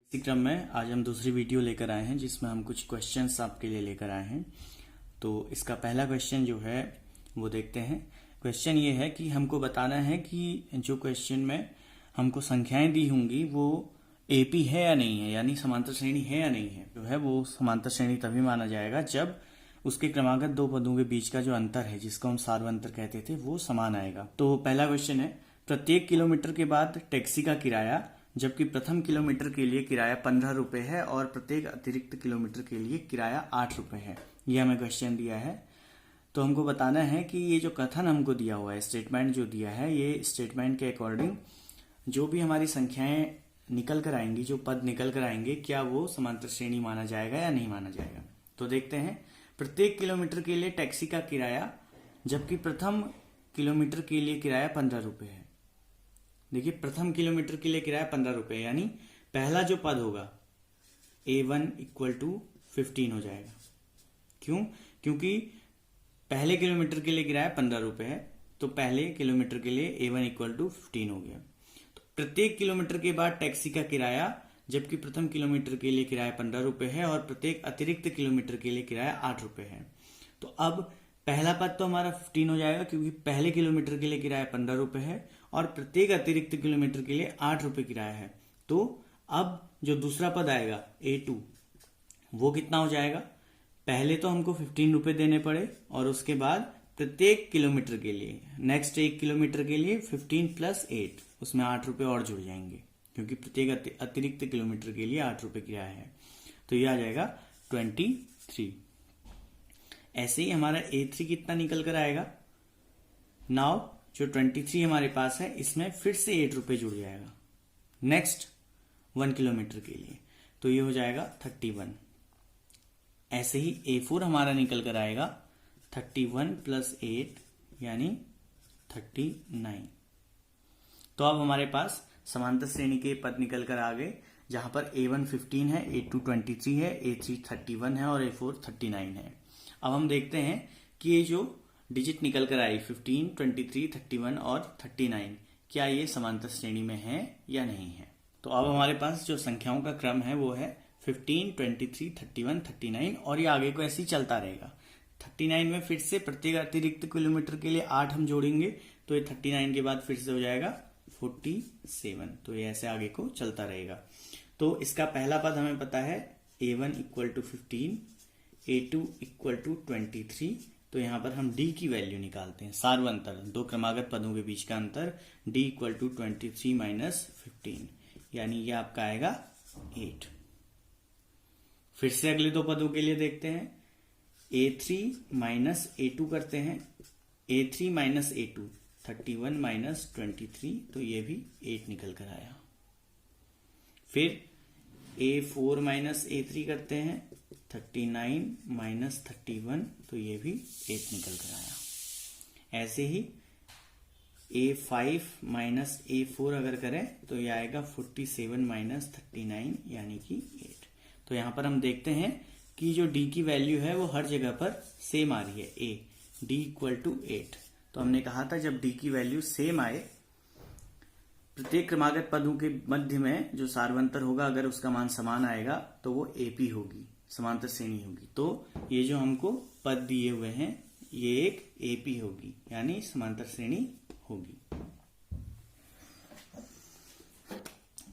इसी क्रम में आज हम दूसरी वीडियो लेकर आए हैं जिसमें हम कुछ क्वेश्चंस आपके लिए लेकर आए हैं। तो इसका पहला क्वेश्चन जो है वो देखते हैं। क्वेश्चन ये है कि हमको बताना है कि जो क्वेश्चन में हमको संख्याएं दी होंगी वो एपी है या नहीं है, यानी समांतर श्रेणी है या नहीं है। जो है वो समांतर श्रेणी तभी माना जाएगा जब उसके क्रमागत दो पदों के बीच का जो अंतर है, जिसको हम सार्वंतर कहते थे, वो समान आएगा। तो पहला क्वेश्चन है, प्रत्येक किलोमीटर के बाद टैक्सी का किराया जबकि प्रथम किलोमीटर के लिए किराया 15 रुपए है और प्रत्येक अतिरिक्त किलोमीटर के लिए किराया 8 रुपए है। यह हमें क्वेश्चन दिया है। तो हमको बताना है कि ये जो कथन हमको दिया हुआ है, स्टेटमेंट जो दिया है, ये स्टेटमेंट के अकॉर्डिंग जो भी हमारी संख्याएं निकल कर आएंगी, जो पद निकल कर आएंगे, क्या वो समांतर श्रेणी माना जाएगा या नहीं माना जाएगा। तो देखते हैं, प्रत्येक किलोमीटर के लिए टैक्सी का किराया जबकि प्रथम किलोमीटर के लिए किराया 15 रुपए है। देखिए, प्रथम किलोमीटर के लिए किराया 15 रुपए, यानी पहला जो पद होगा A1 इक्वल टू 15 हो जाएगा। क्यों? क्योंकि पहले किलोमीटर के लिए किराया 15 रुपए है, तो पहले किलोमीटर के लिए A1 इक्वल टू 15 हो गया। तो प्रत्येक किलोमीटर के बाद टैक्सी का किराया जबकि प्रथम किलोमीटर के लिए किराया 15 रुपए है और प्रत्येक अतिरिक्त किलोमीटर के लिए किराया 8 रुपए है। तो अब पहला पद तो हमारा 15 हो जाएगा क्योंकि पहले किलोमीटर के लिए किराया 15 रुपए है और प्रत्येक अतिरिक्त किलोमीटर के लिए 8 रुपए किराया है। तो अब जो दूसरा पद आएगा A2, वो कितना हो जाएगा? पहले तो हमको 15 रुपए देने पड़े और उसके बाद प्रत्येक किलोमीटर के लिए, नेक्स्ट 1 किलोमीटर के लिए 15 प्लस 8, उसमें 8 रुपए और जुड़ जाएंगे क्योंकि प्रत्येक अतिरिक्त किलोमीटर के लिए 8 रुपए किराया है। तो ये आ जाएगा 23। ऐसे ही हमारा A3 कितना निकल कर आएगा? नाउ जो 23 हमारे पास है, इसमें फिर से 8 रुपए जुड़ जाएगा नेक्स्ट 1 किलोमीटर के लिए, तो ये हो जाएगा 31। ऐसे ही A4 हमारा निकल कर आएगा 31 प्लस 8 यानी 39। तो अब हमारे पास समांतर श्रेणी के पद निकल कर आ गए, जहां पर A1 15 है, A2 23 है, A3 31 है और A4 39 है। अब हम देखते हैं कि ये जो डिजिट निकल कर आई 15, 23, 31 और 39, क्या ये समांतर श्रेणी में है या नहीं है। तो अब हमारे पास जो संख्याओं का क्रम है वो है 15, 23, 31, 39 और ये आगे को ऐसे ही चलता रहेगा। 39 में फिर से प्रत्येक अतिरिक्त किलोमीटर के लिए 8 हम जोड़ेंगे, तो ये 39 के बाद फिर से हो जाएगा 47। तो ये ऐसे आगे को चलता रहेगा। तो इसका पहला पद हमें पता है A1 equal to 15, A2 equal to 23। तो यहां पर हम D की वैल्यू निकालते हैं, सार्वंतर, दो क्रमागत पदों के बीच का अंतर, D इक्वल टू 23 माइनस 15, यानी ये आपका आएगा 8। फिर से अगले दो पदों के लिए देखते हैं, A3 माइनस A2 करते हैं, A3 माइनस A2 31 माइनस 23, तो ये भी 8 निकल कर आया। फिर A4 माइनस A3 करते हैं, 39 माइनस 31, तो ये भी 8 निकल कर आया। ऐसे ही A5 माइनस A4 अगर करें तो ये आएगा 47 माइनस 39 यानी कि 8। तो यहां पर हम देखते हैं कि जो D की वैल्यू है वो हर जगह पर सेम आ रही है, D इक्वल टू 8। तो हमने कहा था जब D की वैल्यू सेम आए, प्रत्येक क्रमागत पदों के मध्य में जो सार्वंतर होगा, अगर उसका मान समान आएगा तो वो AP होगी, समांतर श्रेणी होगी। तो ये जो हमको पद दिए हुए हैं ये एक AP होगी, यानी समांतर श्रेणी होगी।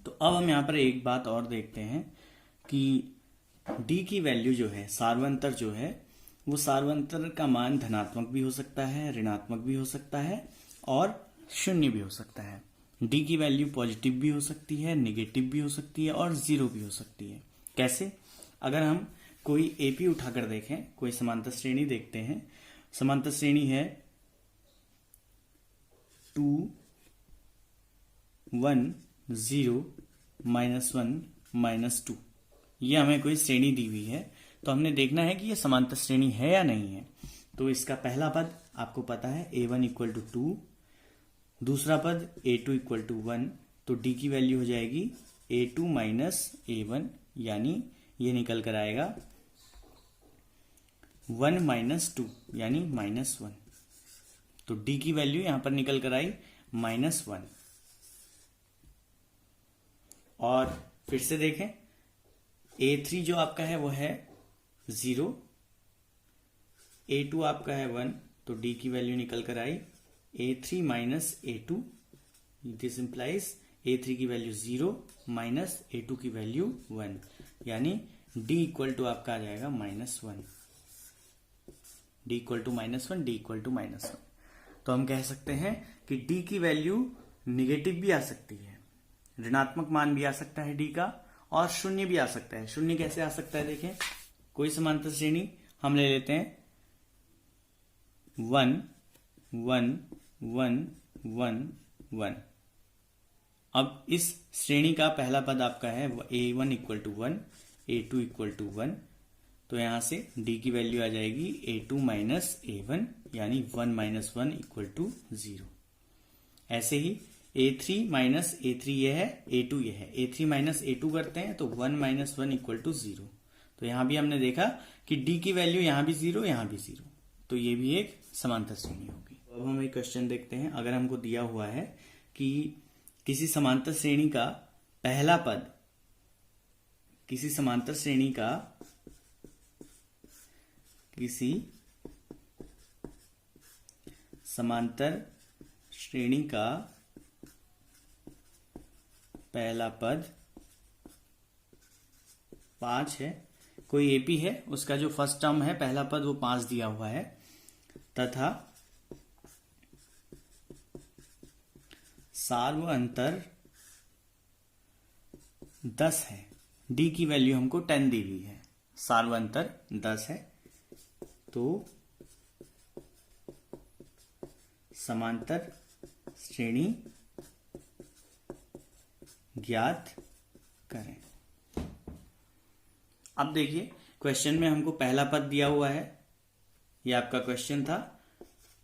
तो अब हम यहां पर एक बात और देखते हैं कि D की वैल्यू जो है, सार्वंतर जो है, वो सार्वंतर का मान धनात्मक भी हो सकता है, ऋणात्मक भी हो सकता है और शून्य भी हो सकता है। D की वैल्यू पॉजिटिव भी हो सकती है, नेगेटिव भी हो सकती है और 0 भी हो सकती है। कैसे? अगर हम कोई AP उठाकर देखें, कोई समांतर श्रेणी देखते हैं, समांतर श्रेणी है 2, 1, 0, -1, -2, ये हमें कोई श्रेणी दी हुई है। तो हमने देखना है कि ये समांतर श्रेणी है या नहीं है। तो इसका पहला पद आपको पता है A1 इक्वल टू 2, दूसरा पद A2 इक्वल टू 1, तो D की वैल्यू हो जाएगी A2 माइनस A1, यानी ये निकल कर आएगा 1 माइनस 2 यानी -1। तो D की वैल्यू यहां पर निकल कर आई -1। और फिर से देखें A3 जो आपका है वो है 0, A2 आपका है 1, तो D की वैल्यू निकल कर आई A3 minus A2, this implies A3 की वैल्यू 0 माइनस A2 की वैल्यू 1, यानी D इक्वल टू आपका आ जाएगा -1, D equal to -1, D equal to -1। तो हम कह सकते हैं कि D की वैल्यू निगेटिव भी आ सकती है, ऋणात्मक मान भी आ सकता है D का, और शून्य भी आ सकता है। शून्य कैसे आ सकता है, देखें, कोई समांतर श्रेणी हम ले लेते हैं 1 1 1 1 1। अब इस श्रेणी का पहला पद आपका है A1 equal to 1, A2 equal to 1, तो यहां से D की वैल्यू आ जाएगी A2 माइनस A1, यानी 1 माइनस 1 इक्वल टू 0। ऐसे ही A3 माइनस A3 ये है, A2 ये है, A3 माइनस A2 करते हैं तो 1 माइनस 1 इक्वल टू 0। तो यहां भी हमने देखा कि D की वैल्यू यहां भी 0, यहां भी 0, तो ये भी एक समांतर श्रेणी होगी। अब हम एक क्वेश्चन देखते हैं। अगर हमको दिया हुआ है कि किसी समांतर श्रेणी का पहला पद, किसी समांतर श्रेणी का पहला पद 5 है, कोई एपी है, उसका जो फर्स्ट टर्म है पहला पद वो 5 दिया हुआ है, तथा सार्व अंतर 10 है। डी की वैल्यू हमको 10 दी हुई है, सार्व अंतर 10 है, तो समांतर श्रेणी ज्ञात करें। अब देखिए क्वेश्चन में हमको पहला पद दिया हुआ है, ये आपका क्वेश्चन था,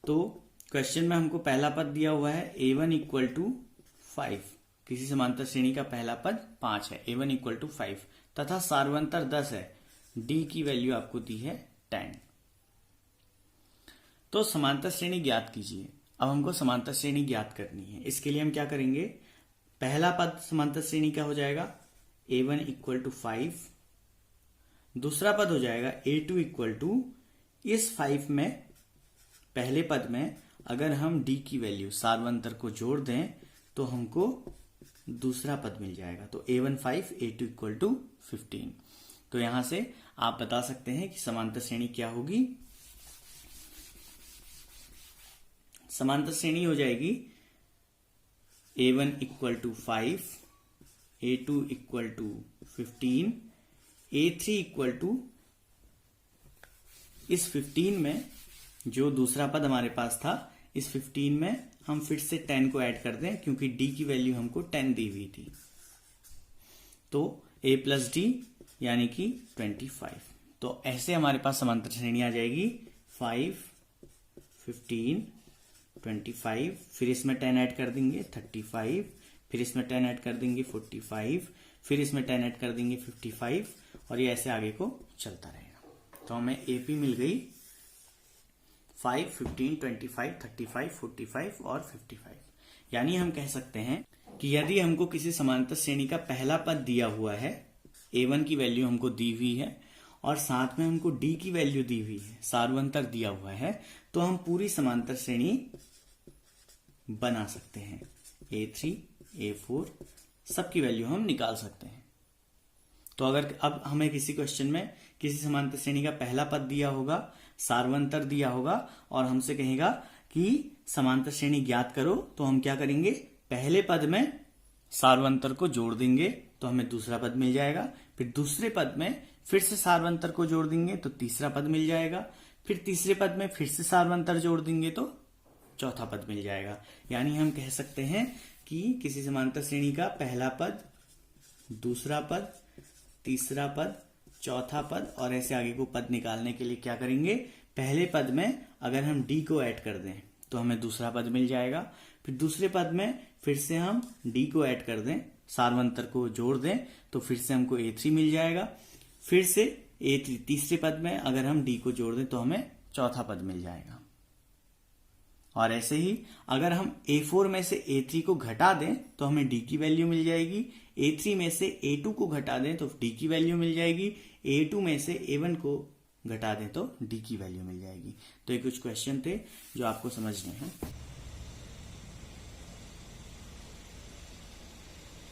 तो क्वेश्चन में हमको पहला पद दिया हुआ है A1 इक्वल टू 5, किसी समांतर श्रेणी का पहला पद 5 है, A1 इक्वल टू 5, तथा सार्वंतर 10 है, D की वैल्यू आपको दी है 10। तो समांतर श्रेणी ज्ञात कीजिए। अब हमको समांतर श्रेणी ज्ञात करनी है, इसके लिए हम क्या करेंगे, पहला पद समांतर श्रेणी का हो जाएगा A1 इक्वल टू 5, दूसरा पद हो जाएगा A2 इक्वल टू, इस 5 में पहले पद में अगर हम D की वैल्यू सार्वंतर को जोड़ दें तो हमको दूसरा पद मिल जाएगा, तो A1 5, A2 इक्वल टू 15। तो यहां से आप बता सकते हैं कि समांतर श्रेणी क्या होगी। समांतर श्रेणी हो जाएगी A1 equal to 5, A2 equal to 15, A3 equal to, इस 15 में जो दूसरा पद हमारे पास था, इस 15 में हम फिर से 10 को ऐड कर दें, क्योंकि D की वैल्यू हमको 10 दी हुई थी, तो A प्लस D यानी कि 25। तो ऐसे हमारे पास समांतर श्रेणी आ जाएगी 5, 15, 25, फिर इसमें 10 ऐड कर देंगे 35, फिर इसमें 10 ऐड कर देंगे 45, फिर इसमें 10 ऐड कर देंगे 55, और ये ऐसे आगे को चलता रहेगा। तो हमें AP मिल गई 5, 15, 25, 35, 45 और 55। यानी हम कह सकते हैं कि यदि हमको किसी समांतर श्रेणी का पहला पद दिया हुआ है, A1 की वैल्यू हमको दी हुई है और साथ में हमको D की वैल्यू दी हुई है, सार्वंतर दिया हुआ है, तो हम पूरी समांतर श्रेणी बना सकते हैं। A3, A4 सबकी वैल्यू हम निकाल सकते हैं। तो अगर अब हमें किसी क्वेश्चन में किसी समांतर श्रेणी का पहला पद दिया होगा, सार्वंतर दिया होगा और हमसे कहेगा कि समांतर श्रेणी ज्ञात करो, तो हम क्या करेंगे, पहले पद में सार्वंतर को जोड़ देंगे तो हमें दूसरा पद मिल जाएगा, फिर दूसरे पद में फिर से सार्वंतर को जोड़ देंगे तो तीसरा पद मिल जाएगा, फिर तीसरे पद में फिर से सार्वंतर जोड़ देंगे तो चौथा पद मिल जाएगा। यानी हम कह सकते हैं कि किसी समांतर श्रेणी का पहला पद, दूसरा पद, तीसरा पद, चौथा पद और ऐसे आगे को पद निकालने के लिए क्या करेंगे, पहले पद में अगर हम D को ऐड कर दें तो हमें दूसरा पद मिल जाएगा, फिर दूसरे पद में फिर से हम D को ऐड कर दें, सार्वंतर को जोड़ दें तो फिर से हमको A3 मिल जाएगा, फिर से A3 तीसरे पद में अगर हम D को जोड़ दें तो हमें चौथा पद मिल जाएगा। और ऐसे ही अगर हम A4 में से A3 को घटा दें तो हमें D की वैल्यू मिल जाएगी। A3 में से A2 को घटा दें तो D की वैल्यू मिल जाएगी। A2 में से A1 को घटा दें तो D की वैल्यू मिल जाएगी। तो ये कुछ क्वेश्चन थे जो आपको समझने हैं।